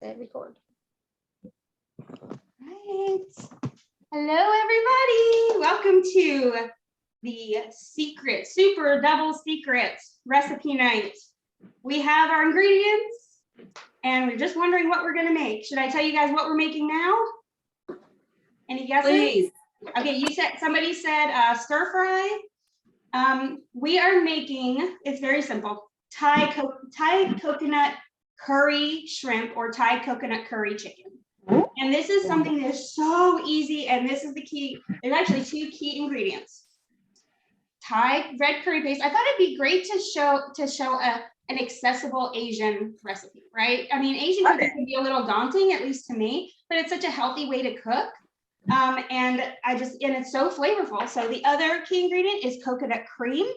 say record. Right. Hello, everybody. Welcome to the secret, super double secret recipe night. We have our ingredients and we're just wondering what we're going to make. Should I tell you guys what we're making now? Any guesses? Please. Okay, somebody said stir fry. We are making, it's very simple, Thai coconut curry shrimp or Thai coconut curry chicken. And this is something that's so easy, and this is the key. There's actually two key ingredients. Thai red curry paste. I thought it'd be great to show an accessible Asian recipe, right? I mean, Asian cooking can be a little daunting, at least to me, but it's such a healthy way to cook. And it's so flavorful. So the other key ingredient is coconut cream.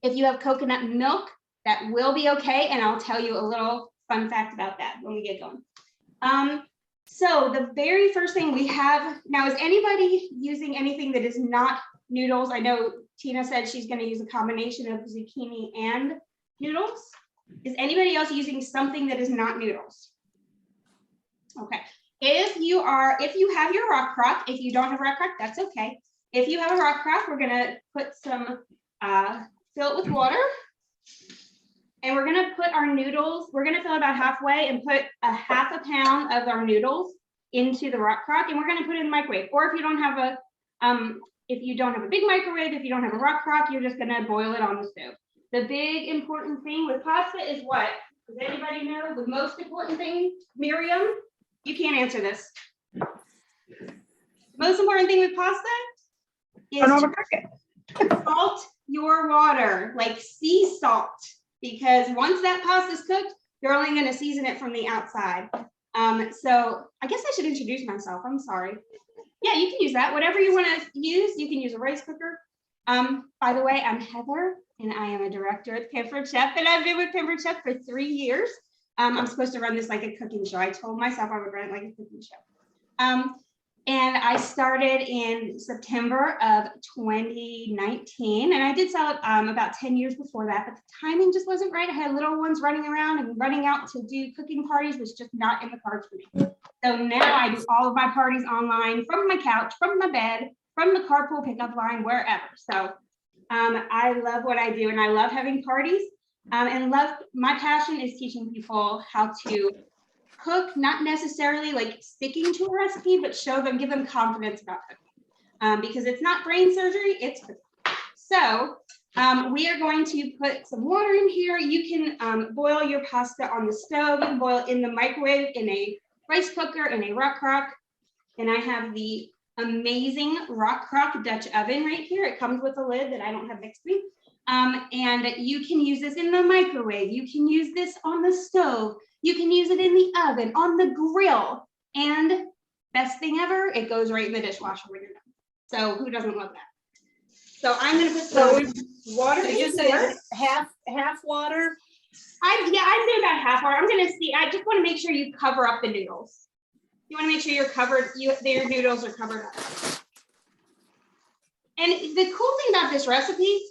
If you have coconut milk, that will be okay. And I'll tell you a little fun fact about that when we get going. So the very first thing we have now, is anybody using anything that is not noodles? I know Tina said she's going to use a combination of zucchini and noodles. Is anybody else using something that is not noodles? Okay. If you have your rock crock, if you don't have a rock crock, that's okay. If you have a rock crock, we're gonna put some, fill it with water. And we're gonna put our noodles, we're gonna fill it about halfway and put a half a pound of our noodles into the rock crock, and we're gonna put it in the microwave. Or if you don't have a big microwave, if you don't have a rock crock, you're just gonna boil it on the stove. The big important thing with pasta is what? Does anybody know the most important thing, Miriam? You can't answer this. Most important thing with pasta is salt your water, like sea salt, because once that pasta is cooked, you're only going to season it from the outside. So I guess I should introduce myself. I'm sorry. Yeah, you can use that. Whatever you want to use, you can use a rice cooker. By the way, I'm Heather, and I am a director at Pampered Chef, and I've been with Pampered Chef for 3 years. I'm supposed to run this like a cooking show. I told myself I would run it like a cooking show. And I started in September of 2019, and I did sell it about 10 years before that, but the timing just wasn't right. I had little ones running around, and running out to do cooking parties was just not in the cards for me. So now I do all of my parties online, from my couch, from my bed, from the carpool pickup line, wherever. So I love what I do, and I love having parties. My passion is teaching people how to cook, not necessarily like sticking to a recipe, but give them confidence about cooking. Because it's not brain surgery, it's cooking. So we are going to put some water in here. You can boil your pasta on the stove, you can boil it in the microwave, in a rice cooker, in a rock crock. And I have the amazing rock crock Dutch oven right here. It comes with a lid that I don't have next to me. And you can use this in the microwave. You can use this on the stove. You can use it in the oven, on the grill. And best thing ever, it goes right in the dishwasher when you're done. So who doesn't love that? So I'm gonna put some water in here. Say half water? I'd say about half water. I'm gonna see, I just wanna make sure you cover up the noodles. You wanna make sure your noodles are covered up. And the cool thing about this recipe,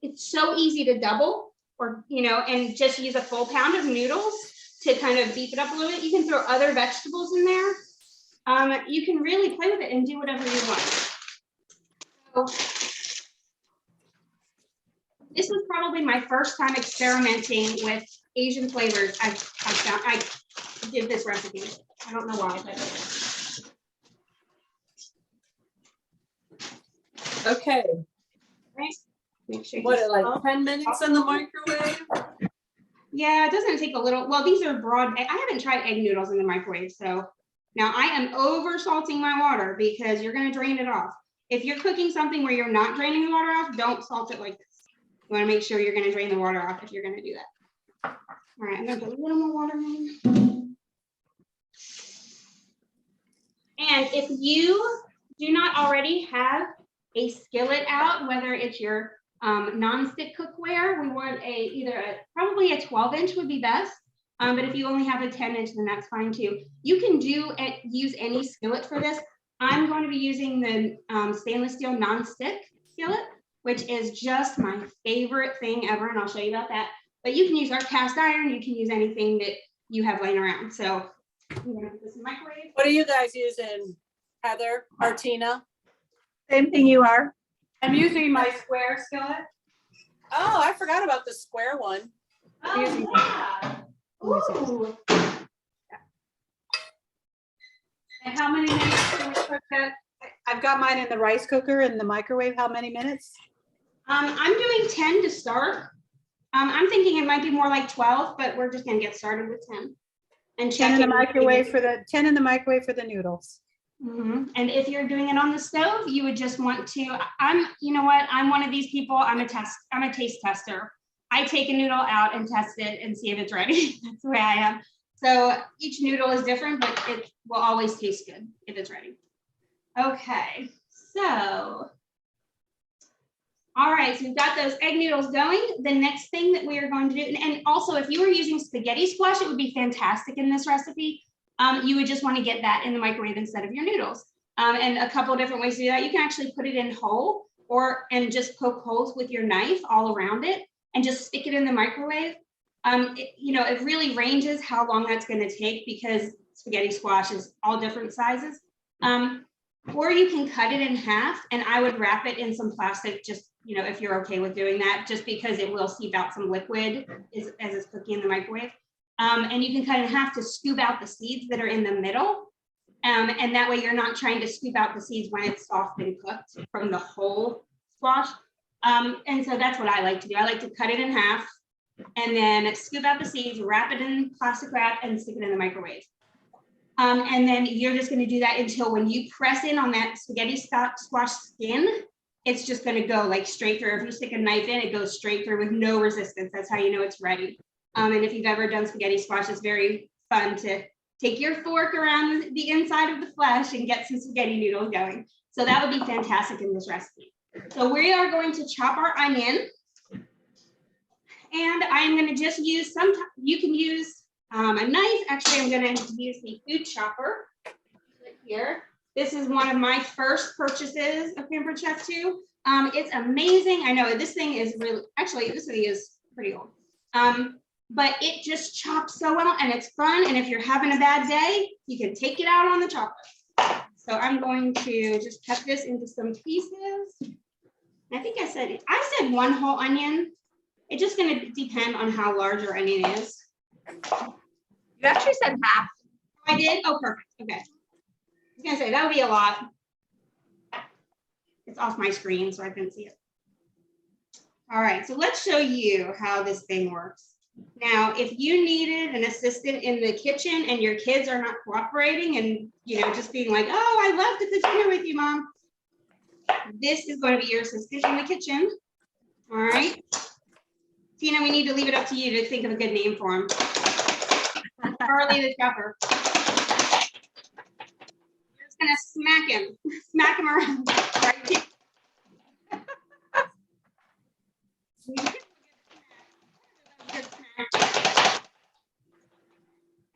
it's so easy to double and just use a full pound of noodles to kind of beef it up a little bit. You can throw other vegetables in there. You can really play with it and do whatever you want. So, this was probably my first time experimenting with Asian flavors. I did this recipe. I don't know why, but. Okay. Right. Make sure like 10 minutes in the microwave? Yeah, it doesn't take a little. Well, these are broad. I haven't tried egg noodles in the microwave, so now I am over salting my water because you're going to drain it off. If you're cooking something where you're not draining the water off, don't salt it like this. You want to make sure you're going to drain the water off if you're going to do that. All right, I'm going to put a little more water in. And if you do not already have a skillet out, whether it's your non-stick cookware, we want probably a 12-inch would be best. But if you only have a 10-inch, then that's fine too. You can use any skillet for this. I'm going to be using the stainless steel non-stick skillet, which is just my favorite thing ever, and I'll show you about that. But you can use our cast iron. You can use anything that you have laying around. So I'm gonna put this in the microwave. What are you guys using, Heather or Tina? Same thing you are. I'm using my square skillet. Oh, I forgot about the square one. Oh, yeah. Ooh. And how many minutes can we cook that? I've got mine in the rice cooker in the microwave. How many minutes? I'm doing 10 to start. I'm thinking it might be more like 12, but we're just gonna get started with 10. And 10 in the check it. microwave for the 10 in the microwave for the noodles. Mhm. And if you're doing it on the stove, you would just want to, you know what, I'm one of these people, I'm a taste tester. I take a noodle out and test it and see if it's ready. That's the way I am. So each noodle is different, but it will always taste good if it's ready. Okay, so. All right, so we've got those egg noodles going. The next thing that we are going to do, and also if you were using spaghetti squash, it would be fantastic in this recipe. You would just want to get that in the microwave instead of your noodles. And a couple of different ways to do that. You can actually put it in whole and just poke holes with your knife all around it and just stick it in the microwave. It really ranges how long that's going to take because spaghetti squash is all different sizes. Or you can cut it in half and I would wrap it in some plastic, just, if you're okay with doing that, just because it will seep out some liquid as it's cooking in the microwave. And you can cut it in half to scoop out the seeds that are in the middle. And that way you're not trying to scoop out the seeds when it's soft and cooked from the whole squash. And so that's what I like to do. I like to cut it in half and then scoop out the seeds, wrap it in plastic wrap and stick it in the microwave. And then you're just going to do that until when you press in on that spaghetti squash skin, it's just going to go like straight through. If you stick a knife in, it goes straight through with no resistance. That's how you know it's ready. And if you've ever done spaghetti squash, it's very fun to take your fork around the inside of the flesh and get some spaghetti noodles going. So that would be fantastic in this recipe. So we are going to chop our onion. And I'm going to just use you can use a knife. Actually, I'm going to use the food chopper right here. This is one of my first purchases of Pampered Chef 2. It's amazing. I know this thing is this thing is pretty old. But it just chops so well and it's fun. And if you're having a bad day, you can take it out on the chopper. So I'm going to just cut this into some pieces. I think I said one whole onion. It's just going to depend on how large your onion is. You actually said half. I did? Oh, perfect. Okay. I was going to say, that would be a lot. It's off my screen, so I couldn't see it. All right, so let's show you how this thing works. Now, if you needed an assistant in the kitchen and your kids are not cooperating and, just being like, oh, I love to cook dinner with you, Mom. This is going to be your assistant in the kitchen. All right. Tina, we need to leave it up to you to think of a good name for him. Charlie the Chopper. You're just gonna smack him around. Right?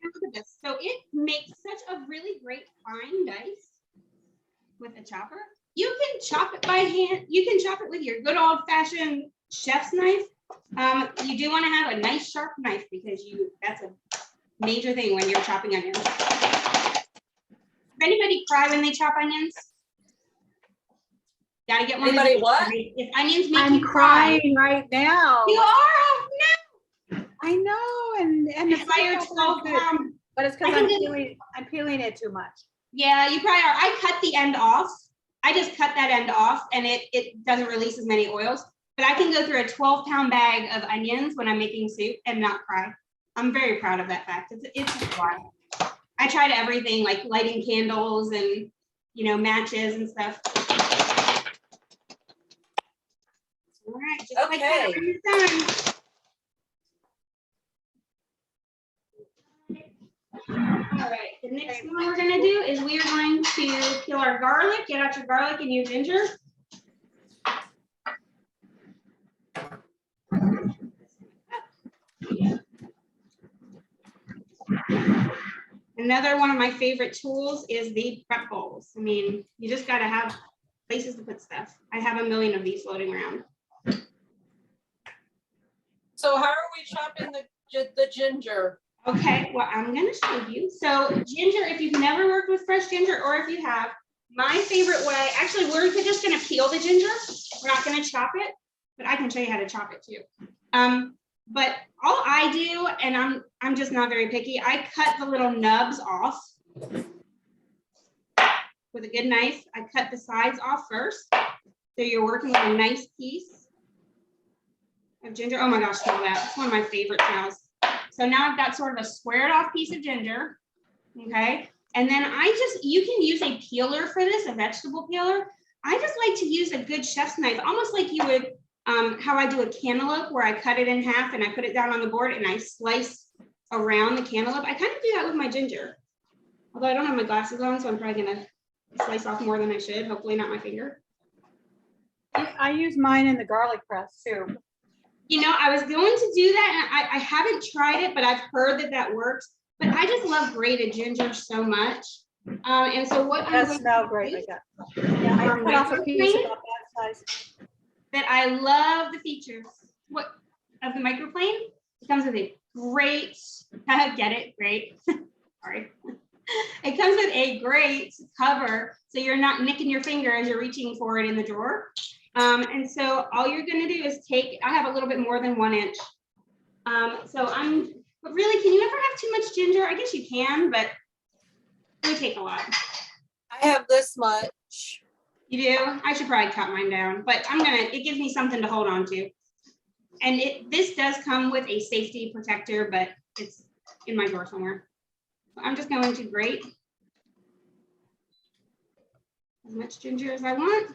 Look at this. So it makes such a really great fine dice with a chopper. You can chop it by hand. You can chop it with your good old fashioned chef's knife. You do want to have a nice sharp knife because that's a major thing when you're chopping onions. Does anybody cry when they chop onions? Gotta get one. Anybody what? If onions make I'm you cry. crying right now. You are? No. I know, and the If I flavor are 12 is good, pound. but it's because I'm peeling it too much. Yeah, you probably are. I cut the end off. I just cut that end off and it doesn't release as many oils. But I can go through a 12-pound bag of onions when I'm making soup and not cry. I'm very proud of that fact. It's wild. I tried everything like lighting candles and matches and stuff. All right, just Okay. like that, when you're done. All right, the next one we're gonna do is we are going to peel our garlic. Get out your garlic and your ginger. Another one of my favorite tools is the prep bowls. I mean, you just got to have places to put stuff. I have a million of these floating around. So how are we chopping the ginger? Okay, well, I'm gonna show you. So ginger, if you've never worked with fresh ginger, or if you have, my favorite way, actually, we're just gonna peel the ginger. We're not gonna chop it, but I can show you how to chop it too. But all I do, and I'm just not very picky, I cut the little nubs off with a good knife. I cut the sides off first. So you're working with a nice piece of ginger. Oh my gosh, smell that. It's one of my favorite smells. So now I've got sort of a squared off piece of ginger, okay? And then you can use a peeler for this, a vegetable peeler. I just like to use a good chef's knife, almost like you would, how I do a cantaloupe, where I cut it in half and I put it down on the board and I slice around the cantaloupe. I kind of do that with my ginger. Although I don't have my glasses on, so I'm probably gonna slice off more than I should, hopefully not my finger. I use mine in the garlic press too. You know, I was going to do that, and I haven't tried it, but I've heard that that works. But I just love grated ginger so much. And so what It does smell great like that. Yeah, I cut off a piece about that size. that I love the features of the microplane. It comes with a great, get it, great. Sorry. It comes with a great cover, so you're not nicking your finger as you're reaching for it in the drawer. And so all you're gonna do is I have a little bit more than 1 inch. But really, can you ever have too much ginger? I guess you can, but it would take a lot. I have this much. You do? I should probably cut mine down, but it gives me something to hold on to. And this does come with a safety protector, but it's in my drawer somewhere. So I'm just going to grate as much ginger as I want.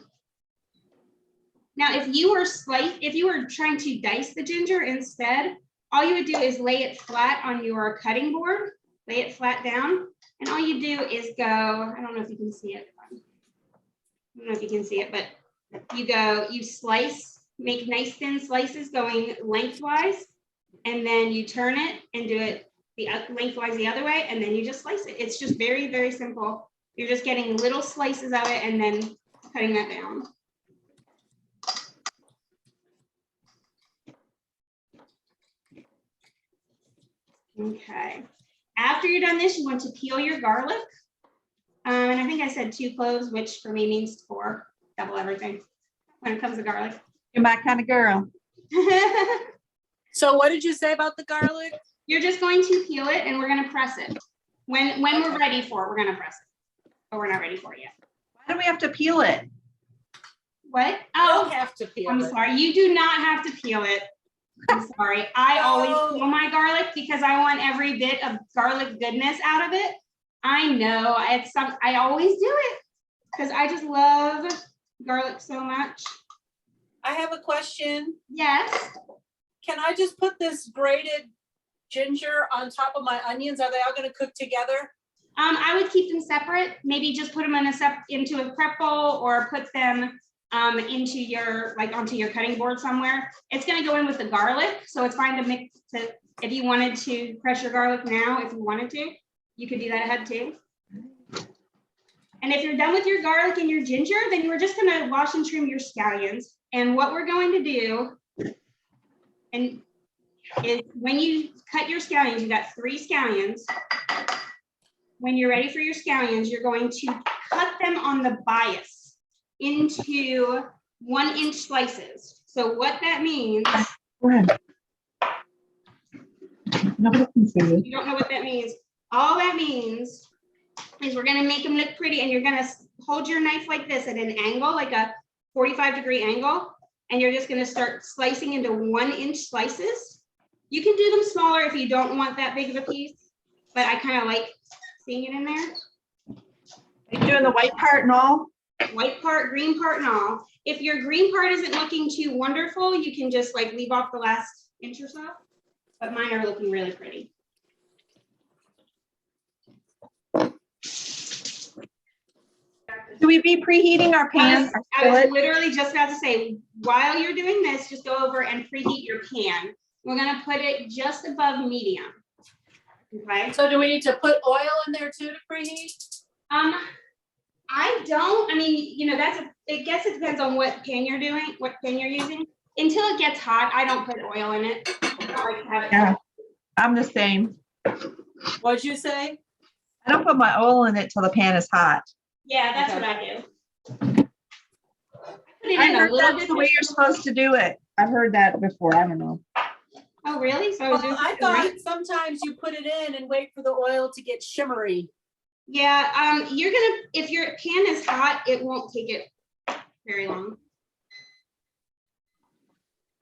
Now, if you were trying to dice the ginger instead, all you would do is lay it flat on your cutting board, lay it flat down, and all you do is go, I don't know if you can see it. I don't know if you can see it, but you slice, make nice thin slices going lengthwise, and then you turn it and do it lengthwise the other way, and then you just slice it. It's just very, very simple. You're just getting little slices of it and then cutting that down. Okay. After you're done this, you want to peel your garlic. And I think I said 2 cloves, which for me means 4, double everything when it comes to garlic. You're my kind of girl. So what did you say about the garlic? You're just going to peel it and we're going to press it. When we're ready for it, we're going to press it. But we're not ready for it yet. Why do we have to peel it? What? You Oh, don't have to peel I'm it. sorry. You do not have to peel it. I'm sorry. I always peel my garlic because I want every bit of garlic goodness out of it. I know. I always do it because I just love garlic so much. I have a question. Yes. Can I just put this grated ginger on top of my onions? Are they all gonna cook together? I would keep them separate. Maybe just put them into a prep bowl or put them onto your cutting board somewhere. It's going to go in with the garlic, so it's fine to mix it. If you wanted to crush your garlic now, if you wanted to, you could do that ahead too. And if you're done with your garlic and your ginger, then you are just going to wash and trim your scallions. And what we're going to do is when you cut your scallions, you got 3 scallions. When you're ready for your scallions, you're going to cut them on the bias into 1 inch slices. So what that means, Go ahead. Nobody can see you. you don't know what that means. All that means is we're gonna make them look pretty, and you're gonna hold your knife like this at an angle, like a 45-degree angle, and you're just gonna start slicing into 1 inch slices. You can do them smaller if you don't want that big of a piece, but I kind of like seeing it in there. Are you doing the white part and all? White part, green part, and all. If your green part isn't looking too wonderful, you can just like leave off the last inch or so. But mine are looking really pretty. Do we be preheating our pan? or I was skillet? literally just about to say, while you're doing this, just go over and preheat your pan. We're gonna put it just above medium. Okay. So do we need to put oil in there too to preheat? I don't, I mean, you know, it depends on what pan you're doing, what pan you're using. Until it gets hot, I don't put oil in it. I like to have it. Yeah. I'm the same. What'd you say? I don't put my oil in it till the pan is hot. Yeah, that's Okay. what I do. Put it I in a heard little that's bit. the way you're supposed to do it. I've heard that before. I don't know. Oh, really? So I was Well, doing I something right? thought sometimes you put it in and wait for the oil to get shimmery. Yeah, you're gonna, if your pan is hot, it won't take it very long.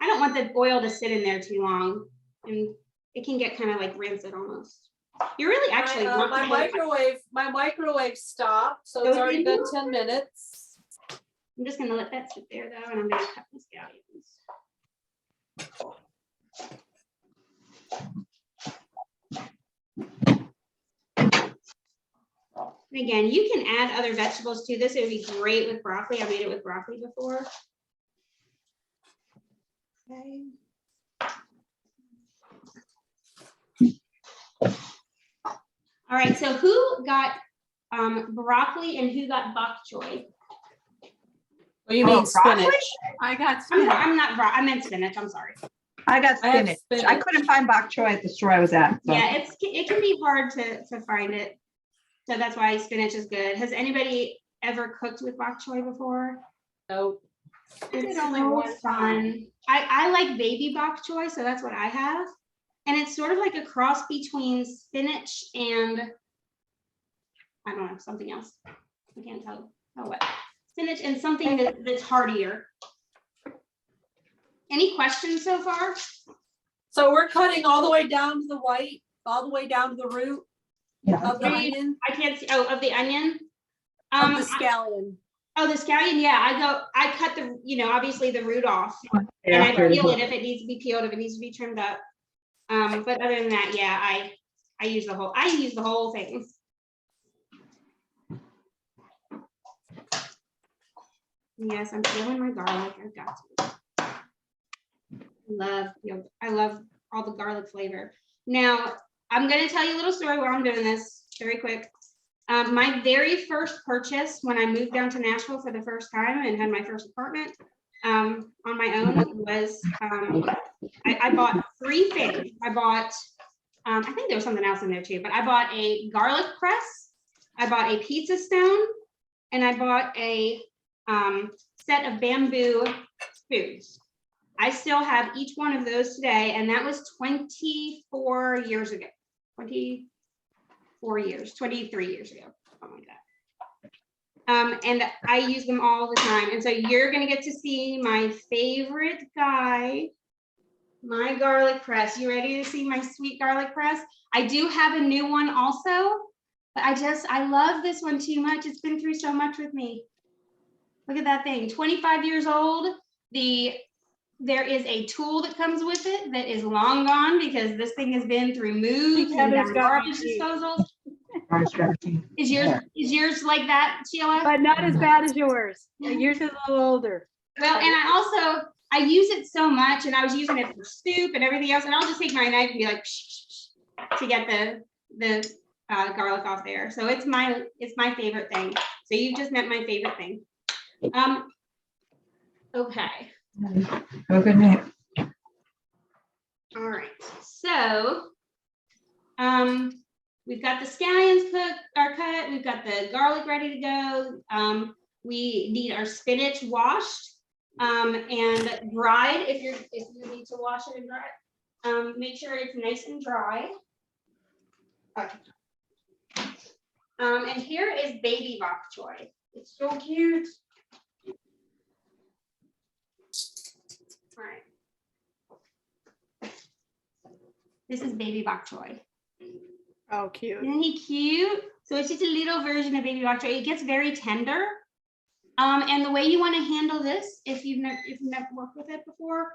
I don't want the oil to sit in there too long, and it can get kind of like rancid almost. You're really actually. My microwave stopped, so it's Oh, already did been you? 10 minutes. I'm just gonna let that sit there though, and I'm gonna cut the scallions. And again, you can add other vegetables to this. It would be great with broccoli. I made it with broccoli before. Okay. All right, so who got broccoli and who got bok choy? What do you mean broccoli? spinach? I got I'm not, I meant spinach, I'm sorry. I got I have spinach. I spinach. couldn't find bok choy at the store I was at. So. Yeah, it can be hard to find it. So that's why spinach is good. Has anybody ever cooked with bok choy before? Nope. It's only so one fun. I like baby bok choy, so that's what I have. And it's sort of like a cross between spinach and, I don't know, something else. I can't tell. Oh, what? Spinach and something that's heartier. Any questions so far? So we're cutting all the way down to the white, all the way down to the root Yeah. of the onion, I can't see. Oh, of the onion. of the scallion. Oh, the scallion. Yeah, I cut the, obviously the root off, and I After. peel it if it needs to be peeled, if it needs to be trimmed up. But other than that, yeah, I use the whole thing. Yes, I'm peeling my garlic. I've got to. I love all the garlic flavor. Now, I'm going to tell you a little story while I'm doing this very quick. My very first purchase when I moved down to Nashville for the first time and had my first apartment on my own was I bought 3 things. I bought, I think there was something else in there too, but I bought a garlic press, I bought a pizza stone, and I bought a set of bamboo spoons. I still have each one of those today, and that was 24 years ago. 23 years ago, something like that. And I use them all the time. And so you're gonna get to see my favorite guy, my garlic press. You ready to see my sweet garlic press? I do have a new one also, but I love this one too much. It's been through so much with me. Look at that thing, 25 years old. There is a tool that comes with it that is long gone because this thing has been through moves and Heather's down got garbage me. disposals. Our strategy. Is yours like that, Sheila? But not as bad as yours. Yours is a little older. Well, and I use it so much, and I was using it for soup and everything else, and I'll just take my knife and be like, to get the garlic off there. So it's my favorite thing. So you just met my favorite thing. Okay. Have a good night. All right. So, we've got the scallions cut. We've got the garlic ready to go. We need our spinach washed and dried. If you need to wash it and dry it, make sure it's nice and dry. Okay. And here is baby bok choy. It's so cute. All right. This is baby bok choy. Oh, cute. Isn't he cute? So it's just a little version of baby bok choy. It gets very tender. And the way you want to handle this, if you've never worked with it before,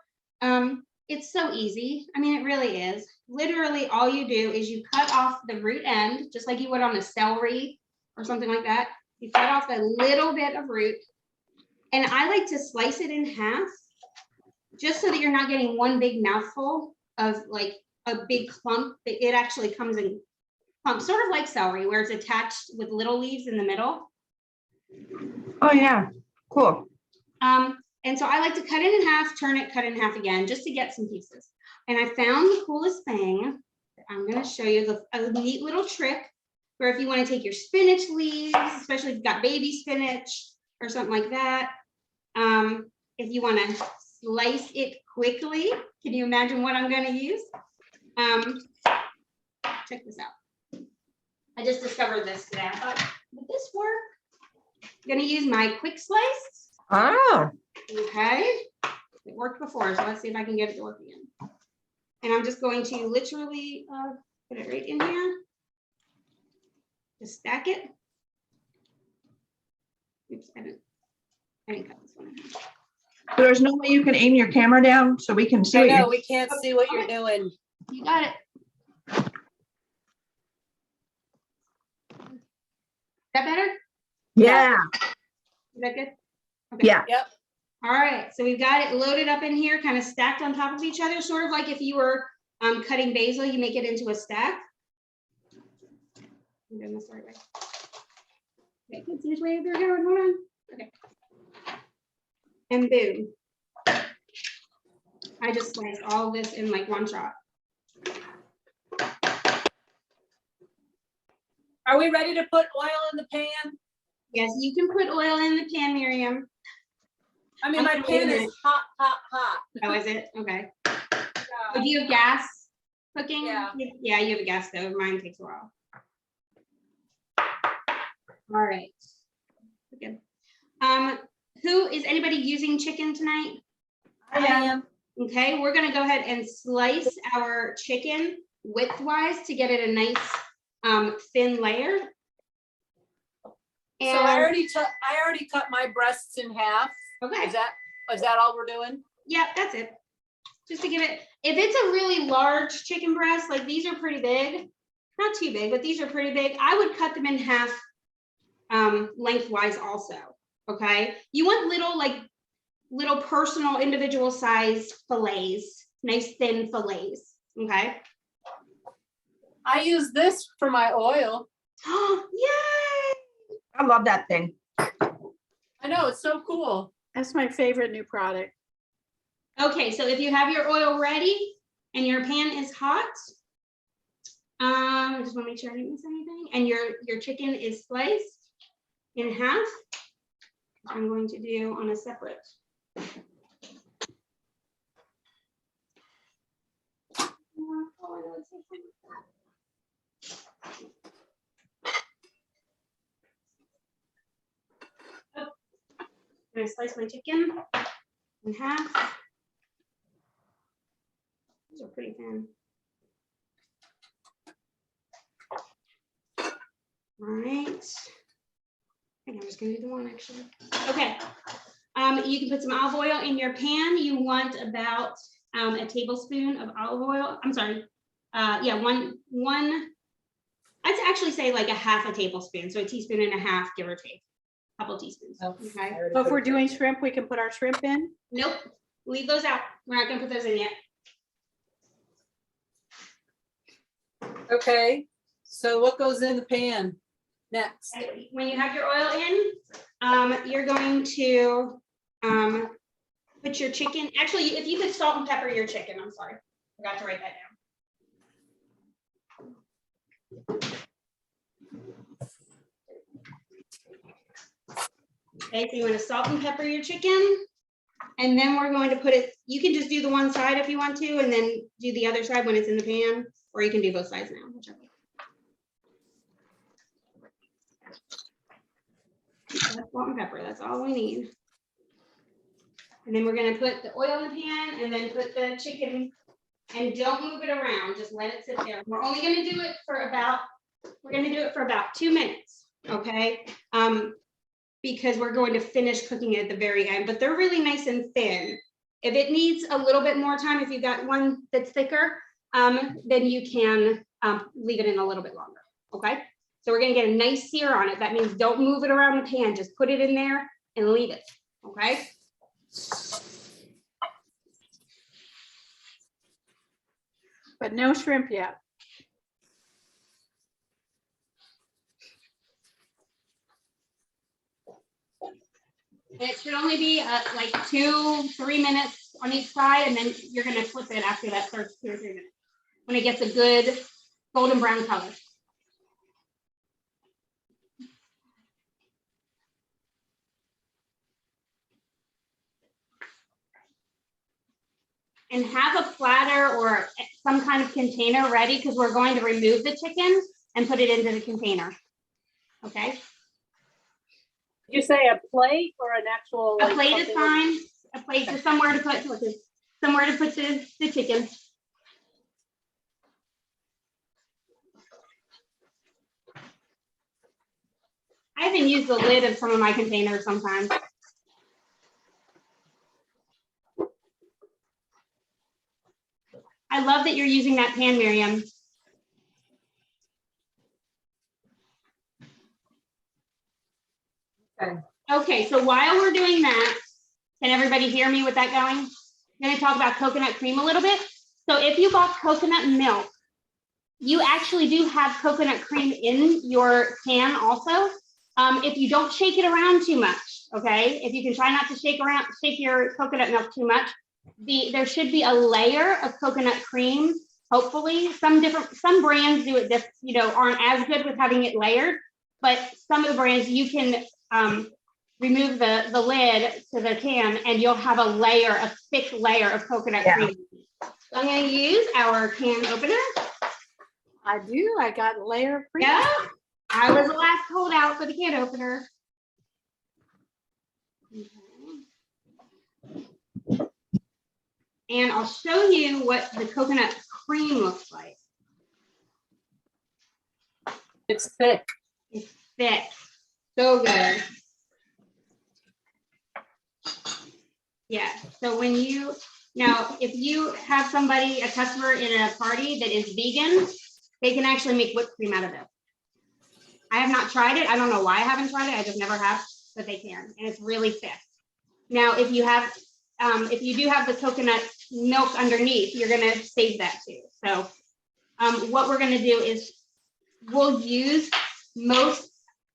it's so easy. I mean, it really is. Literally, all you do is you cut off the root end, just like you would on a celery or something like that. You cut off a little bit of root, and I like to slice it in half, just so that you're not getting one big mouthful of like a big clump. It actually comes in clumps, sort of like celery, where it's attached with little leaves in the middle. Oh, yeah. Cool. And so I like to cut it in half, turn it, cut it in half again, just to get some pieces. And I found the coolest thing that I'm gonna show you a neat little trick where if you wanna take your spinach leaves, especially if you've got baby spinach or something like that. If you wanna slice it quickly, can you imagine what I'm gonna use? Check this out. I just discovered this today. I thought, would this work? I'm gonna use my quick slice. Oh, Okay, it worked before, so let's see if I can get it to work again. And I'm just going to literally put it right in here. Just stack it. Oops, I didn't cut this one in half. there's no way you can aim your camera down so we can see I what know, you're. we can't see what you're doing. You got it. Is that better? Yeah, Is that good? Okay. yeah. All right, so we've got it loaded up in here, kind of stacked on top of each other, sort of like if you were cutting basil, you make it into a stack. I'm doing this the right way. Okay, let's see which way they're going. Hold on. Okay. And boom. I just sliced all this in like one shot. Are we ready to put oil in the pan? Yes, you can put oil in the pan, Miriam. I mean, my Okay, wait a pan is minute. hot, hot, hot. Oh, is it? Okay. Yeah. Oh, do you have gas cooking? Yeah. Yeah, you have a gas stove. Mine takes a while. All right. Good. Who is anybody using chicken tonight? I am. Okay, we're gonna go ahead and slice our chicken widthwise to get it a nice thin layer. So And I already cut my breasts in half. okay, Is that all we're doing? yeah, that's it. Just to give it, if it's a really large chicken breast, like these are pretty big, not too big, but these are pretty big, I would cut them in half lengthwise also, okay? You want little personal individual size fillets, nice thin fillets, okay? I use this for my oil. Oh, yay! I love that thing. I know, it's so cool. That's my favorite new product. Okay, so if you have your oil ready and your pan is hot, I just want to make sure I didn't miss anything, and your chicken is sliced in half, I'm going to do on a separate. I'm gonna slice my chicken in half. These are pretty thin. All right. I think I'm just gonna do the one actually. Okay. You can put some olive oil in your pan. You want about a tablespoon of olive oil. I'm sorry. Yeah, one. I'd actually say like a half a tablespoon, so a teaspoon and a half, give or take. Couple teaspoons. Okay. So if we're doing shrimp, we can put our shrimp in? Nope. Leave those out. We're not gonna put those in yet. Okay, so what goes in the pan next? When you have your oil in, you're going to put your chicken. Actually, if you could salt and pepper your chicken, I'm sorry, forgot to write that down. Okay, so you want to salt and pepper your chicken, and then we're going to put it. You can just do the one side if you want to, and then do the other side when it's in the pan, or you can do both sides now, whichever. That's salt and pepper, that's all we need. And then we're gonna put the oil in the pan and then put the chicken, and don't move it around, just let it sit there. We're only gonna do it for about, 2 minutes, okay? Because we're going to finish cooking it at the very end, but they're really nice and thin. If it needs a little bit more time, if you've got one that's thicker, then you can leave it in a little bit longer, okay? So we're gonna get a nice sear on it. That means don't move it around the pan, just put it in there and leave it, okay? But no shrimp yet. And it should only be like 2-3 minutes on each side, and then you're gonna flip it after that first 2 or 3 minutes. When it gets a good golden brown color. And have a platter or some kind of container ready because we're going to remove the chicken and put it into the container. Okay, Did you say a plate or an actual? a like, plate is something- fine. A plate is somewhere to put the chicken. I even use the lid of some of my containers sometimes. I love that you're using that pan, Miriam. Okay, so while we're doing that, can everybody hear me with that going? I'm gonna talk about coconut cream a little bit. So if you bought coconut milk, you actually do have coconut cream in your can also. If you don't shake it around too much, okay? If you can try not to shake your coconut milk too much, there should be a layer of coconut cream. Hopefully, some brands do it aren't as good with having it layered, but some of the brands you can remove the lid to the can and you'll have a thick layer of coconut cream. So I'm going to use our can opener. I do. I got a layer of cream. Yeah, I was the last holdout for the can opener. Okay. And I'll show you what the coconut cream looks like. It's thick. It's thick, so good. Yeah, so if you have a customer in a party that is vegan, they can actually make whipped cream out of it. I have not tried it. I don't know why I haven't tried it. I just never have, but they can, and it's really thick. Now, if you do have the coconut milk underneath, you're gonna save that too. So what we're gonna do is we'll use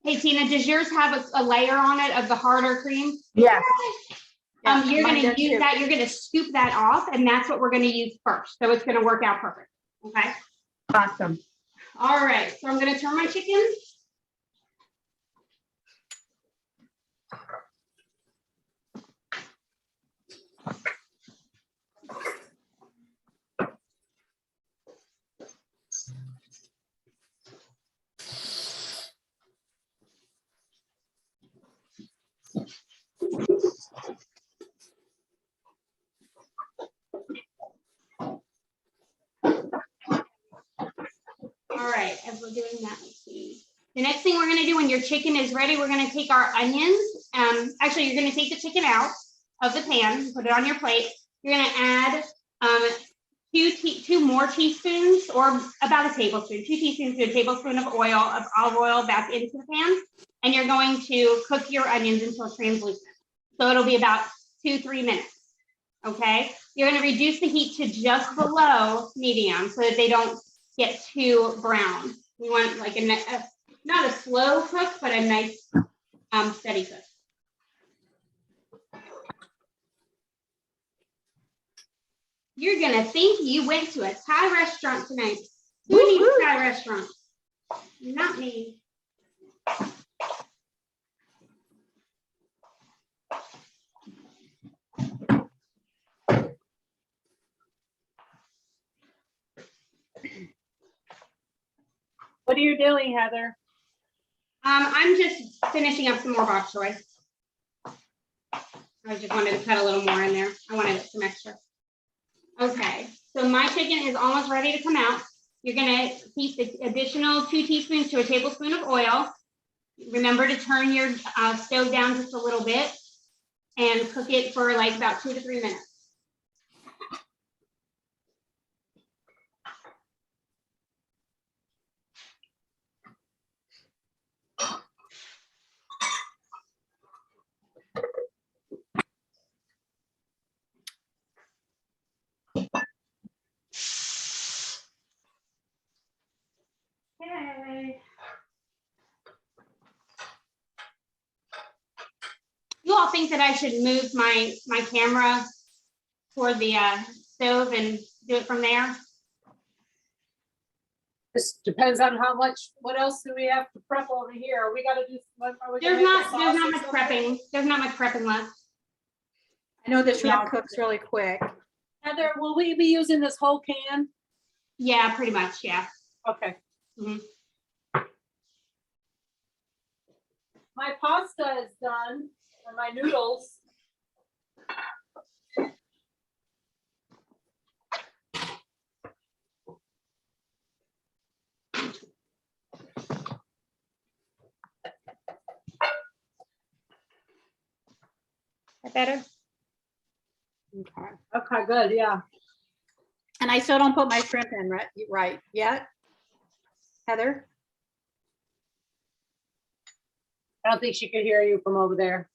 hey Tina, does yours have a layer on it of the harder cream? Yes. You're mine gonna does use too. that, you're gonna scoop that off, and that's what we're gonna use first. So it's gonna work out perfect, okay? Awesome. All right, so I'm gonna turn my chicken. All right, as we're doing that, let's see. The next thing we're gonna do when your chicken is ready, we're gonna take our onions. Actually, you're gonna take the chicken out of the pan, put it on your plate. You're gonna add 2 more teaspoons, or about a tablespoon, 2 teaspoons to a tablespoon of olive oil back into the pan. And you're going to cook your onions until translucent. So it'll be about 2-3 minutes. Okay, you're gonna reduce the heat to just below medium so that they don't get too brown. We want like not a slow cook, but a nice steady cook. You're gonna think you went to a Thai restaurant tonight. Who needs a Thai restaurant? Not me. What are you doing, Heather? I'm just finishing up some more bok choy. I just wanted to cut a little more in there. I wanted some extra. Okay, so my chicken is almost ready to come out. You're gonna heat the additional 2 teaspoons to a tablespoon of oil. Remember to turn your stove down just a little bit and cook it for like about 2 to 3 minutes. Okay. You all think that I should move my camera toward the stove and do it from there? This depends on how much, what else do we have to prep over here? We gotta do. Are we gonna There's make a not sauce or much something? prepping. There's not much prepping left. I know the shrimp Yeah. cooks really quick. Heather, will we be using this whole can? Yeah, pretty much, yeah. Okay. Mhm. My pasta is done, or my noodles. That better? Okay. Okay, good, yeah. And I still don't put my shrimp in, right, yet? Heather? I don't think she could hear you from over there.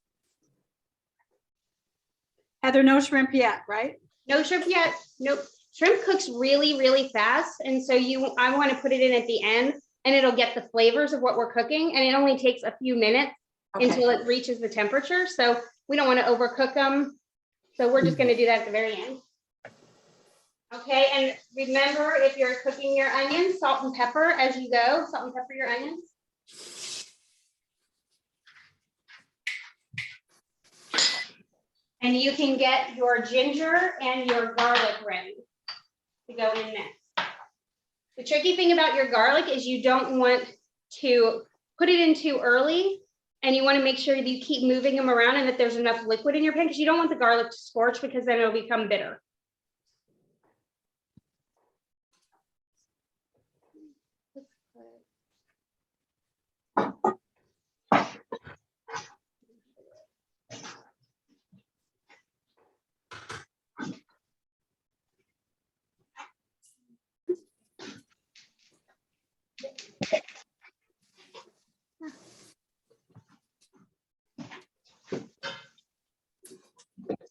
Heather, no shrimp yet, right? No shrimp yet. Nope. Shrimp cooks really, really fast. And so I want to put it in at the end and it'll get the flavors of what we're cooking. And it only takes a few minutes Okay. until it reaches the temperature. So we don't want to overcook them. So we're just going to do that at the very end. Okay, and remember, if you're cooking your onions, salt and pepper as you go. Salt and pepper your onions. And you can get your ginger and your garlic ready to go in next. The tricky thing about your garlic is you don't want to put it in too early, and you want to make sure that you keep moving them around and that there's enough liquid in your pan, because you don't want the garlic to scorch, because then it'll become bitter.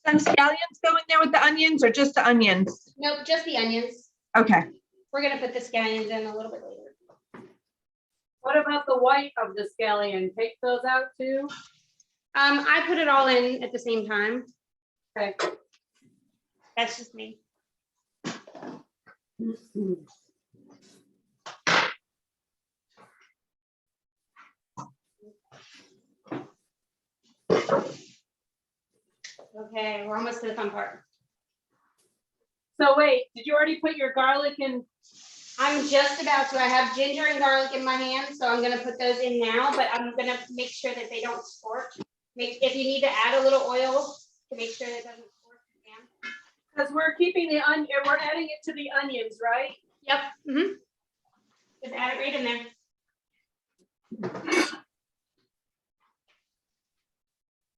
Some scallions go in there with the onions or just the onions? Nope, just the onions. Okay. We're gonna put the scallions in a little bit later. What about the white of the scallion? Take those out too? I put it all in at the same time. Okay. That's just me. Okay, we're almost to the fun part. So wait, did you already put your garlic in? I'm just about to. I have ginger and garlic in my hand, so I'm gonna put those in now, but I'm gonna make sure that they don't scorch. If you need to add a little oil to make sure that it doesn't scorch, you can. Because we're keeping the onion, we're adding it to the onions, right? Yep. Mm-hmm. Just add it right in there.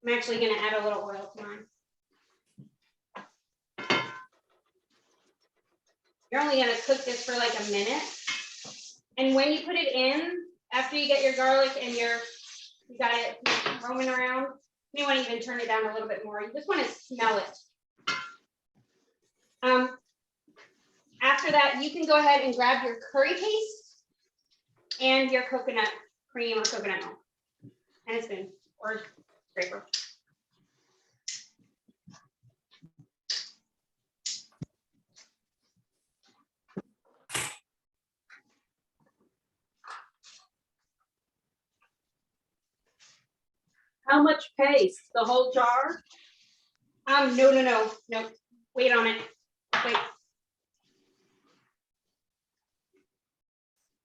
I'm actually gonna add a little oil to mine. You're only gonna cook this for like a minute. And when you put it in, after you get your garlic and you got it roaming around, you want to even turn it down a little bit more. You just want to smell it. After that, you can go ahead and grab your curry paste and your coconut cream or coconut milk and a spoon or scraper. How much paste? The whole jar? No. Wait on it. Wait.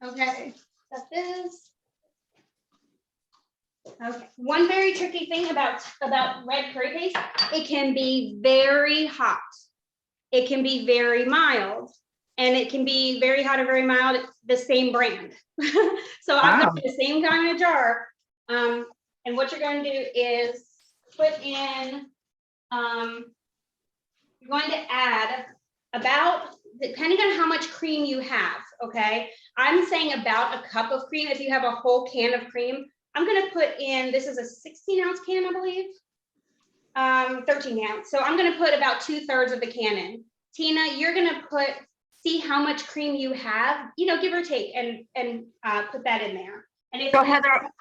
Okay, got this. Okay, one very tricky thing about red curry paste, it can be very hot. It can be very mild, and it can be very hot or very mild, the same brand. So I've got the same kind of jar. And what you're going to do is put in, you're going to add about, depending on how much cream you have, okay? I'm saying about a cup of cream. If you have a whole can of cream, I'm gonna put in, this is a 16-ounce can, I believe. 13 ounce. So I'm gonna put about 2/3 of the can in. Tina, you're gonna see how much cream you have, give or take, and put that in there. And if So Heather,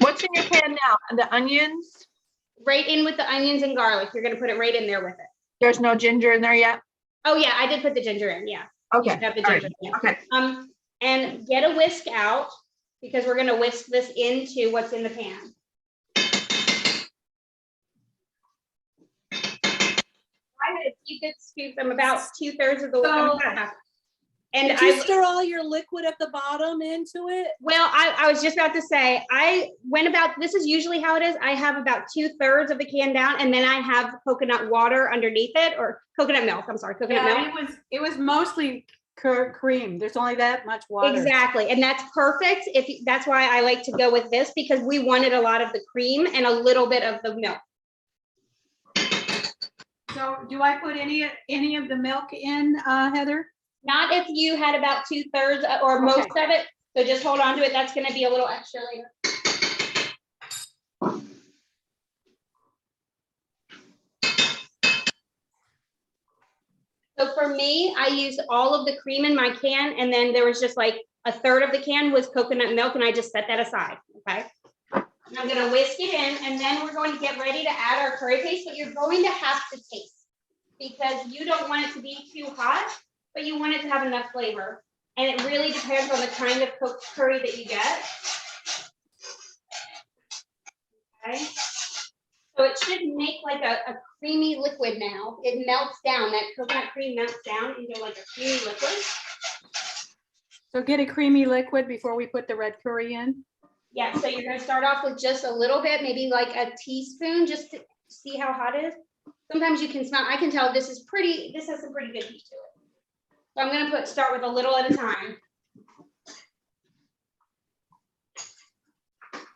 what's in your pan now? And the onions? right in with the onions and garlic, you're gonna put it right in there with it. There's no ginger in there yet? Oh yeah, I did put the ginger in, yeah. You Okay. should have the all right, ginger, yeah. Okay. and get a whisk out because we're gonna whisk this into what's in the pan. I had a few good scoops. I'm about 2/3 of the way. I'm about half. And Did you stir all your liquid at the bottom into it? well, I was just about to say, I went about, this is usually how it is. I have about 2/3 of the can down, and then I have coconut water underneath it, or coconut milk. I'm sorry, coconut milk. Yeah, it was mostly cream. There's only that much water. Exactly, and that's perfect. That's why I like to go with this, because we wanted a lot of the cream and a little bit of the milk. So do I put any of the milk in, Heather? Not if you had about 2/3 or most of it. So just hold on to it. That's going to be a little extra later. So for me, I used all of the cream in my can, and then there was just like 1/3 of the can was coconut milk, and I just set that aside. Okay. And I'm going to whisk it in, and then we're going to get ready to add our curry paste, but you're going to have to taste, because you don't want it to be too hot, but you want it to have enough flavor. And it really depends on the kind of cooked curry that you get. Okay. So it should make like a creamy liquid now. It melts down, that coconut cream melts down into like a creamy liquid. So get a creamy liquid before we put the red curry in? Yeah, so you're gonna start off with just a little bit, maybe like a teaspoon, just to see how hot it is. Sometimes you can smell, I can tell this has some pretty good heat to it. So I'm gonna start with a little at a time.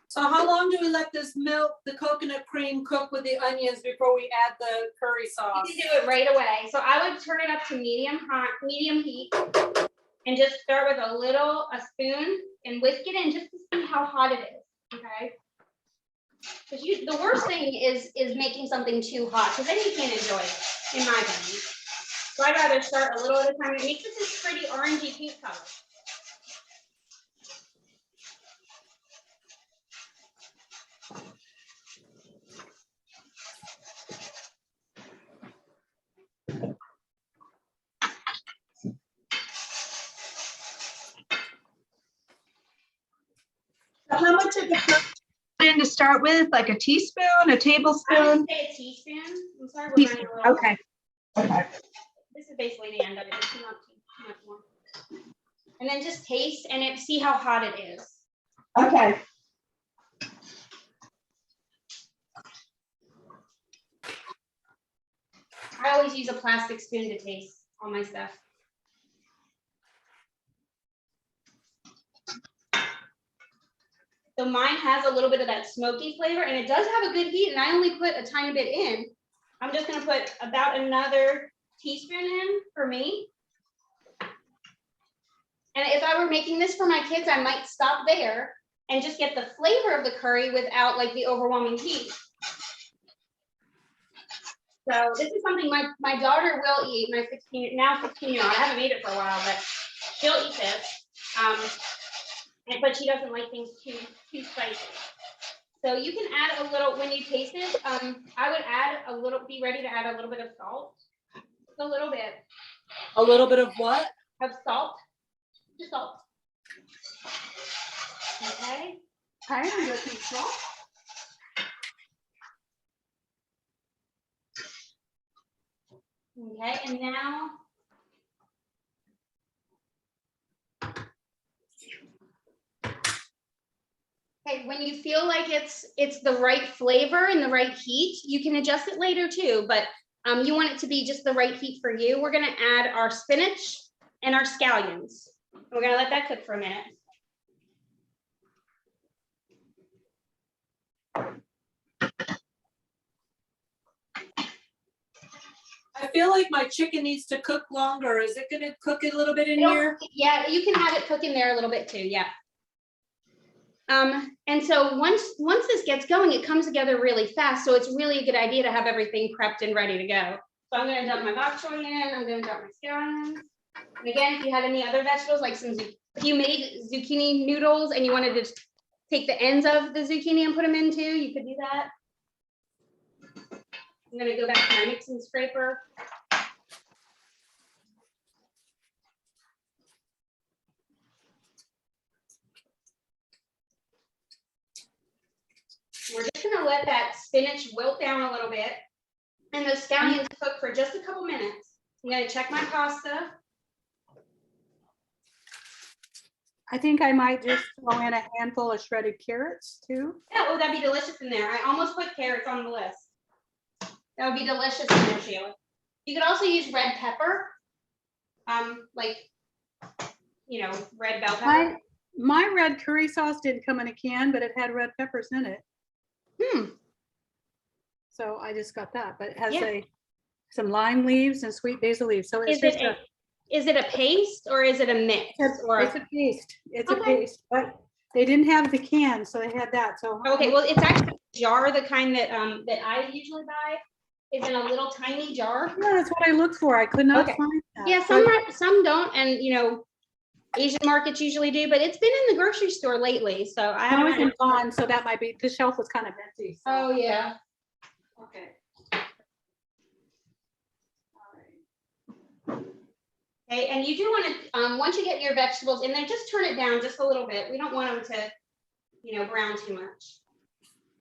So how long do we let this milk, the coconut cream cook with the onions before we add the curry sauce? You can do it right away. So I would turn it up to medium heat, and just start with a spoon, and whisk it in just to see how hot it is. Okay. Because the worst thing is making something too hot, because then you can't enjoy it, in my opinion. So I'd rather start a little at a time. It makes it this pretty orangey pink color. How much of the curry in to start with? Like a teaspoon, a I tablespoon? would say a teaspoon. I'm sorry, we're running a little. Okay. Okay. This is basically the end of it. It's not too much more. And then just taste and see how hot it is. Okay. I always use a plastic spoon to taste all my stuff. So mine has a little bit of that smoky flavor, and it does have a good heat, and I only put a tiny bit in. I'm just gonna put about another teaspoon in for me. And if I were making this for my kids, I might stop there and just get the flavor of the curry without like the overwhelming heat. So this is something my daughter will eat, my 16-year-old. I haven't made it for a while, but she'll eat this. But she doesn't like things too spicy. So you can add a little, when you taste it, I would add a little, be ready to add a little bit of salt. Just a little bit. A little bit of what? Of salt. Just salt. Okay. I am good with salt. Okay, and now okay, when you feel like it's the right flavor and the right heat, you can adjust it later too, but you want it to be just the right heat for you. We're gonna add our spinach and our scallions. We're gonna let that cook for a minute. I feel like my chicken needs to cook longer. Is it gonna cook a little bit in here? Yeah, you can have it cook in there a little bit too, yeah. And so once this gets going, it comes together really fast. So it's really a good idea to have everything prepped and ready to go. So I'm gonna dump my bok choy in, I'm gonna dump my scallions. And again, if you have any other vegetables, like if you made zucchini noodles and you wanted to take the ends of the zucchini and put them in too, you could do that. I'm gonna go back to my mixing scraper. We're just gonna let that spinach wilt down a little bit. And the scallions cook for just a couple minutes. I'm gonna check my pasta. I think I might just throw in a handful of shredded carrots too. Yeah, oh, that'd be delicious in there. I almost put carrots on the list. That would be delicious in there, Sheila. You could also use red pepper. Like, you know, red bell pepper. My red curry sauce didn't come in a can, but it had red peppers in it. So I just got that, but it has Yeah. some lime leaves and sweet basil leaves. So it's Is it a paste or is it a mix? Or it's a paste. It's a Okay. paste, but they didn't have the can, so they had that. So okay, well, it's actually a jar, the kind that that I usually buy is in a little tiny jar. yeah, that's what I looked for. I could not Okay. find that. Yeah, some don't, and you know, Asian markets usually do, but it's been in the grocery store lately, so I I haven't. wasn't gone, so that might be, the shelf was kind of empty. So. Oh, yeah. Okay. Okay, and you do want to, once you get your vegetables in there, just turn it down just a little bit. We don't want them to, you know, brown too much.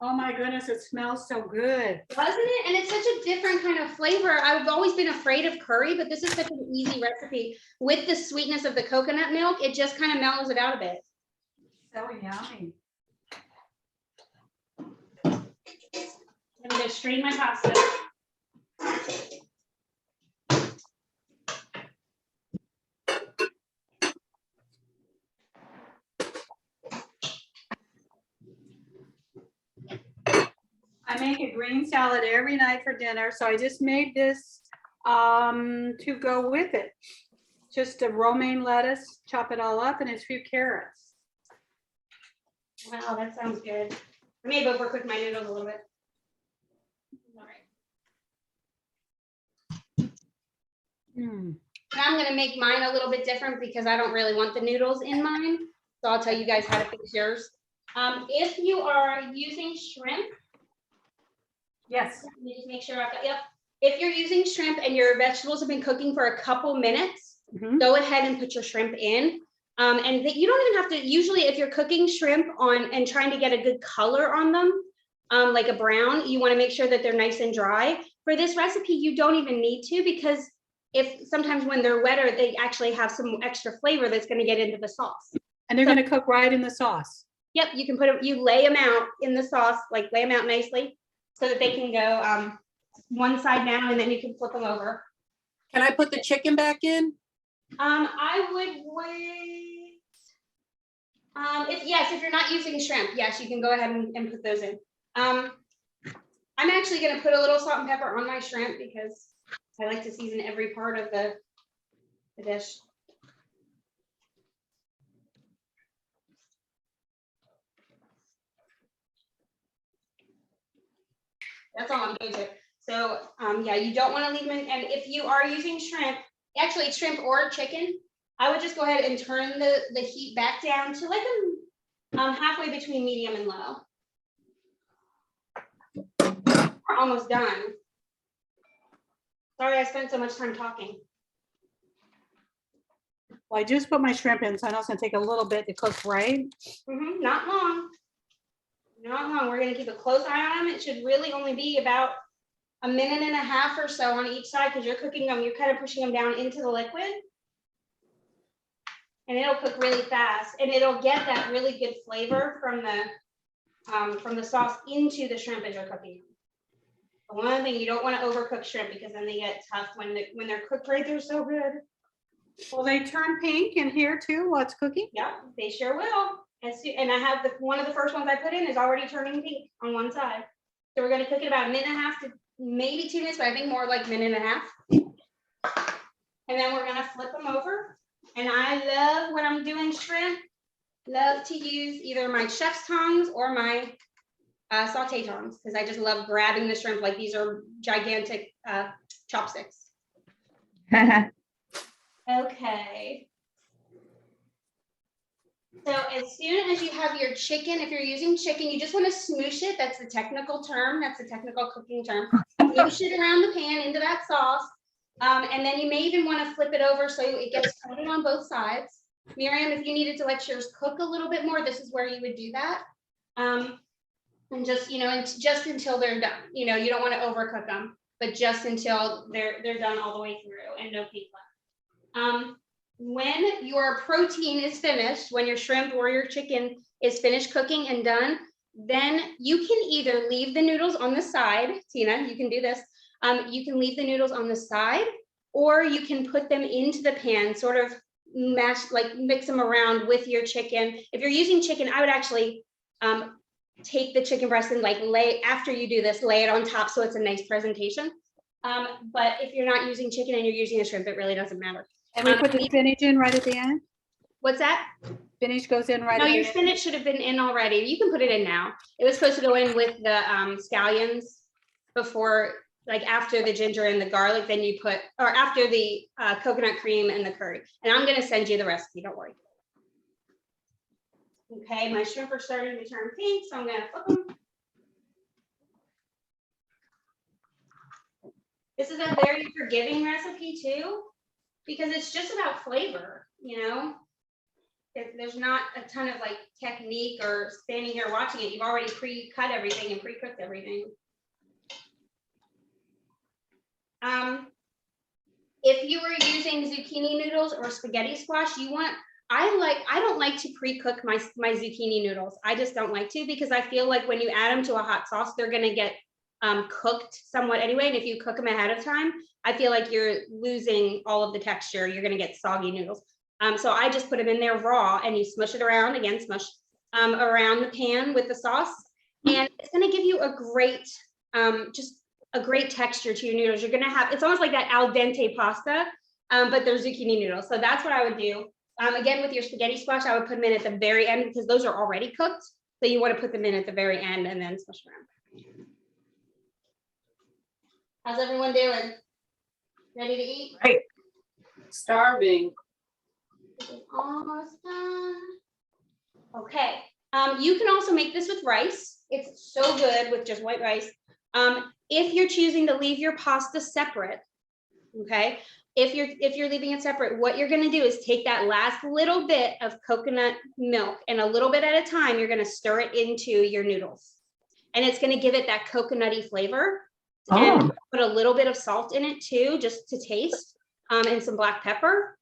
Oh my goodness, it smells so good. Wasn't it? And it's such a different kind of flavor. I've always been afraid of curry, but this is such an easy recipe. With the sweetness of the coconut milk, it just kind of mellows it out a bit. So yummy. I'm gonna strain my pasta. I make a green salad every night for dinner, so I just made this to go with it. Just a romaine lettuce, chop it all up, and a few carrots. Wow, that sounds good. I may overcook my noodles a little bit. All right. Mm. Now I'm gonna make mine a little bit different because I don't really want the noodles in mine. So I'll tell you guys how to fix yours. If you are using shrimp, Yes. let me just make sure I've got, yep. If you're using shrimp and your vegetables have been cooking for a couple minutes, Mhm. go ahead and put your shrimp in. And you don't even have to, usually if you're cooking shrimp on and trying to get a good color on them, like a brown, you wanna make sure that they're nice and dry. For this recipe, you don't even need to, because if sometimes when they're wetter, they actually have some extra flavor that's gonna get into the sauce. And they're gonna cook right in the sauce. Yep, you can put them, you lay them out in the sauce, like lay them out nicely so that they can go one side down and then you can flip them over. Can I put the chicken back in? I would wait. If you're not using shrimp, yes, you can go ahead and put those in. I'm actually gonna put a little salt and pepper on my shrimp because I like to season every part of the dish. That's all I'm doing to it. So, yeah, you don't want to leave them in, and if you are using shrimp, actually shrimp or chicken, I would just go ahead and turn the heat back down to like halfway between medium and low. We're almost done. Sorry, I spent so much time talking. Well, I just put my shrimp in, so I know it's gonna take a little bit to cook, right? Not long. Not long. We're gonna keep a close eye on them. It should really only be about a minute and a half or so on each side because you're cooking them, you're kind of pushing them down into the liquid. And it'll cook really fast and it'll get that really good flavor from the sauce into the shrimp as you're cooking. But one other thing, you don't want to overcook shrimp because then they get tough when they're cooked right. They're so good. Will they turn pink in here too while it's cooking? Yeah, they sure will. And I have one of the first ones I put in is already turning pink on one side. So we're gonna cook it about a minute and a half to maybe 2 minutes, but I think more like minute and a half. And then we're gonna flip them over. And I love when I'm doing shrimp, love to use either my chef's tongs or my saute tongs, because I just love grabbing the shrimp like these are gigantic chopsticks. Okay. So as soon as you have your chicken, if you're using chicken, you just want to smoosh it. That's the technical term. That's the technical cooking term. Smoosh it around the pan into that sauce. And then you may even want to flip it over so it gets coated on both sides. Miriam, if you needed to let yours cook a little bit more, this is where you would do that. And just, and just until they're done, you don't want to overcook them, but just until they're done all the way through and no pink left. When your protein is finished, when your shrimp or your chicken is finished cooking and done, then you can either leave the noodles on the side. Tina, you can do this. You can leave the noodles on the side, or you can put them into the pan, sort of mix them around with your chicken. If you're using chicken, I would actually take the chicken breast and after you do this, lay it on top so it's a nice presentation. But if you're not using chicken and you're using a shrimp, it really doesn't matter. And we put the spinach in right at the end? What's that? Spinach goes in right No, at the your end? spinach should have been in already. You can put it in now. It was supposed to go in with the scallions before, after the ginger and the garlic, then you put, or after the coconut cream and the curry. And I'm gonna send you the recipe, don't worry. Okay, my shrimp are starting to turn pink, so I'm gonna flip them. This is a very forgiving recipe too, because it's just about flavor, There's not a ton of technique or standing here watching it. You've already pre-cut everything and pre-cooked everything. If you were using zucchini noodles or spaghetti squash, I don't like to pre-cook my zucchini noodles. I just don't like to, because I feel like when you add them to a hot sauce, they're gonna get cooked somewhat anyway. And if you cook them ahead of time, I feel like you're losing all of the texture. You're gonna get soggy noodles. So I just put them in there raw, and you smush it around, again, smush around the pan with the sauce. And it's gonna give you a great, just a great texture to your noodles. You're gonna have, it's almost like that al dente pasta, but they're zucchini noodles. So that's what I would do. Again, with your spaghetti squash, I would put them in at the very end, because those are already cooked. So you want to put them in at the very end and then smush around. How's everyone doing? Ready to eat? Right. Starving. This is almost done. Okay. You can also make this with rice. It's so good with just white rice. If you're choosing to leave your pasta separate, okay, if you're leaving it separate, what you're going to do is take that last little bit of coconut milk, and a little bit at a time, you're going to stir it into your noodles, and it's going to give it that coconutty flavor. And put a little bit of salt in it too, just to taste, and some black pepper,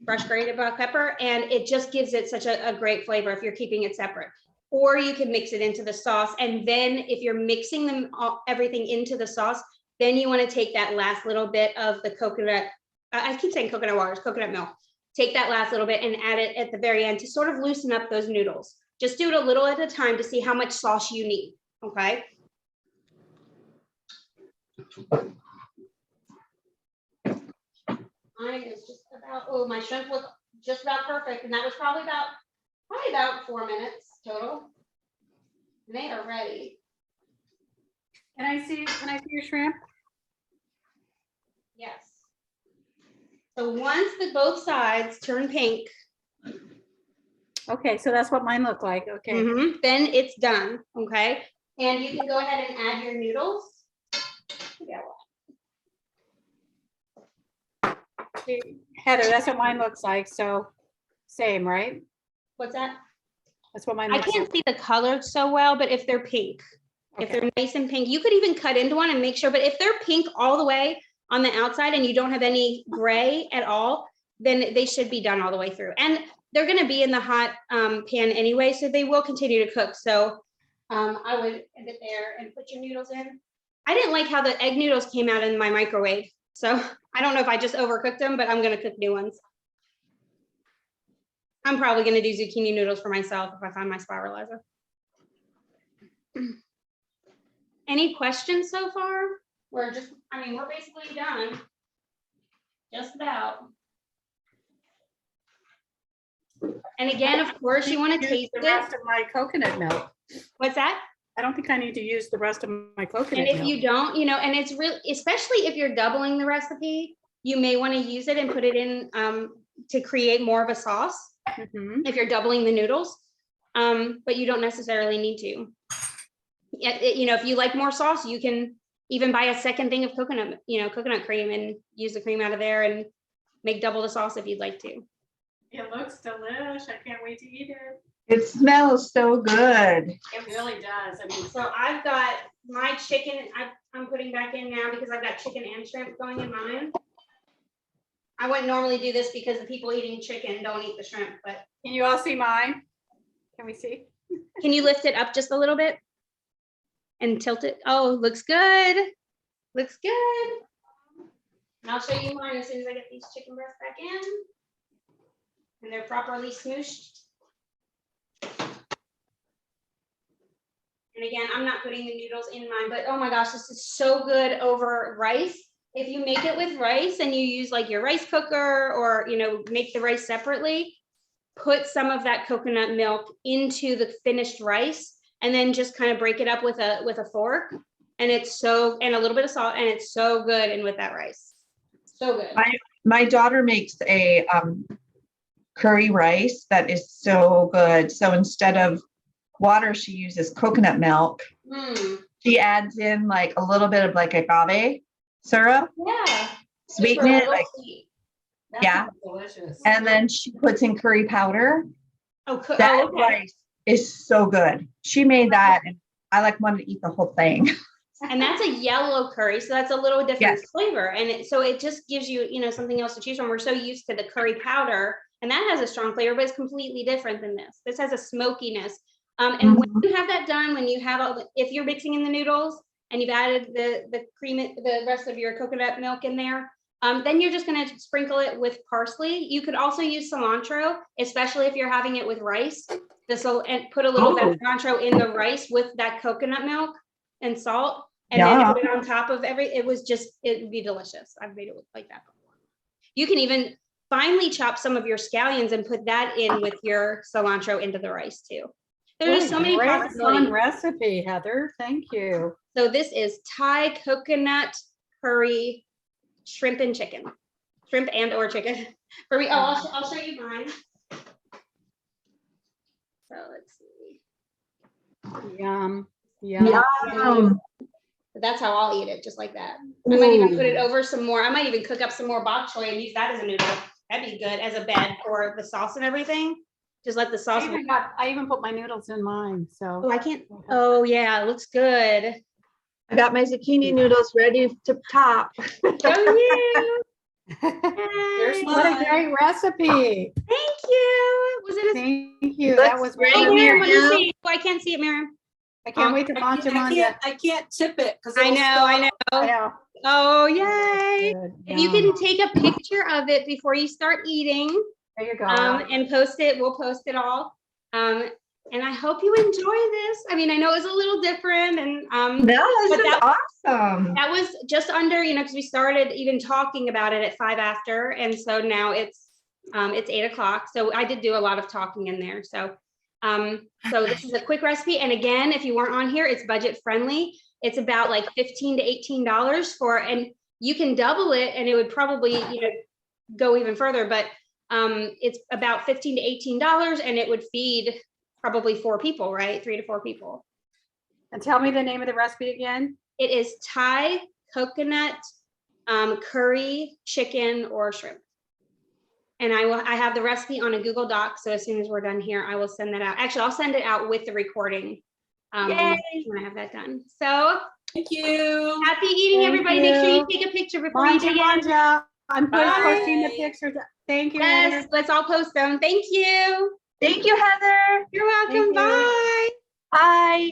fresh grated black pepper, and it just gives it such a great flavor if you're keeping it separate. Or you can mix it into the sauce, and then if you're mixing them everything into the sauce, then you want to take that last little bit of the coconut. I keep saying coconut water, it's coconut milk. Take that last little bit and add it at the very end to sort of loosen up those noodles. Just do it a little at a time to see how much sauce you need. Okay. Mine is just about, my shrimp look just about perfect, and that was probably about 4 minutes total. And they are ready. Can I see your shrimp? Yes. So once both sides turn pink, Okay, so that's what mine look like. Okay. then it's done. Okay. And you can go ahead and add your noodles. Heather, that's what mine looks like. So same, right? What's that? That's what mine I looks can't like. see the color so well, but if they're pink, if Okay. they're nice and pink, you could even cut into one and make sure. But if they're pink all the way on the outside and you don't have any gray at all, then they should be done all the way through. And they're going to be in the hot pan anyway, so they will continue to cook. So I would end it there and put your noodles in. I didn't like how the egg noodles came out in my microwave. So I don't know if I just overcooked them, but I'm going to cook new ones. I'm probably going to do zucchini noodles for myself if I find my spiralizer. Any questions so far? We're basically done. Just about. And again, of course, you want to taste the it. rest of my coconut milk. What's that? I don't think I need to use the rest of my coconut And if milk. you don't, and it's really, especially if you're doubling the recipe, you may want to use it and put it in to create more of a sauce if you're doubling the noodles, but you don't necessarily need to. If you like more sauce, you can even buy a second thing of coconut cream and use the cream out of there and make double the sauce if you'd like to. It looks delicious. I can't wait to eat it. It smells so good. It really does. I mean, so I've got my chicken, I'm putting back in now because I've got chicken and shrimp going in mine. I wouldn't normally do this because the people eating chicken don't eat the shrimp, but Can you all see mine? Can we see? can you lift it up just a little bit? And tilt it? Oh, looks good. Looks good. And I'll show you mine as soon as I get these chicken breasts back in. And they're properly smooshed. And again, I'm not putting the noodles in mine, but oh my gosh, this is so good over rice. If you make it with rice and you use like your rice cooker or, you know, make the rice separately, put some of that coconut milk into the finished rice and then just kind of break it up with a fork. And it's so, and a little bit of salt, and it's so good. And with that rice, so good. My daughter makes a curry rice that is so good. So instead of water, she uses coconut milk. Mm, She adds in like a little bit of like agave syrup, yeah. sweeten it, like, That Yeah. sounds Delicious. and then she puts in curry powder. Oh, That okay. rice is so good. She made that and I like wanted to eat the whole thing. And that's a yellow curry, so that's a little different Yes. flavor. And so it just gives you, you know, something else to choose from. We're so used to the curry powder, and that has a strong flavor, but it's completely different than this. This has a smokiness. And when you have that done, when you have if you're mixing in the noodles and you've added the cream, the rest of your coconut milk in there, then you're just gonna sprinkle it with parsley. You could also use cilantro, especially if you're having it with rice. And put a little bit of cilantro in the rice with that coconut milk and salt, and then put it on top of it would be delicious. I've made it like that before. You can even finely chop some of your scallions and put that in with your cilantro into the rice too. There's just so many Great possibilities. fun recipe, Heather. Thank you. So this is Thai coconut curry shrimp and chicken. Shrimp and or chicken. For me, I'll show you mine. So let's see. Yum, yum. Yum. That's how I'll eat it, just like that. I might even put it over some more. I might even cook up some more bok choy and use that as a noodle. That'd be good as a bed for the sauce and everything. Just let the sauce. I even put my noodles in mine, Oh, so. I can't. Oh yeah, it looks good. I got my zucchini noodles ready to top. Oh There's yeah. What a mine. great recipe. Thank you. Was it a Thank you. That was Looks Oh, great, Miriam, let me Miriam. see. Oh, I can't see it, Miriam. I can't wait to launch them on you. I can't tip it because I know. Yeah. Oh, yay. Good, If you yum. can take a picture of it before you start eating, There you go. and post it, we'll post it all. And I hope you enjoy this. I mean, I know it's a little different, and No, But this is that- awesome. that was just under, because we started even talking about it at 5 after, and so now it's 8 o'clock. So I did do a lot of talking in there. So this is a quick recipe. And again, if you weren't on here, it's budget friendly. It's about like $15 to $18 and you can double it, and it would probably, go even further, but it's about $15 to $18, and it would feed probably 4 people, right? 3 to 4 people. And tell me the name of the recipe again. It is Thai coconut curry chicken or shrimp. And I have the recipe on a Google Doc. So as soon as we're done here, I will send that out. Actually, I'll send it out with the recording when I have that done. So Thank you. happy eating, Thank everybody. Make sure you you. take a picture before you Manja, dig in. manja. I'm posting the Bye. pictures. Thank you, Heather. Yes, let's all post them. Thank you. Thank you, Heather. You're welcome. Thank you. Bye. Bye.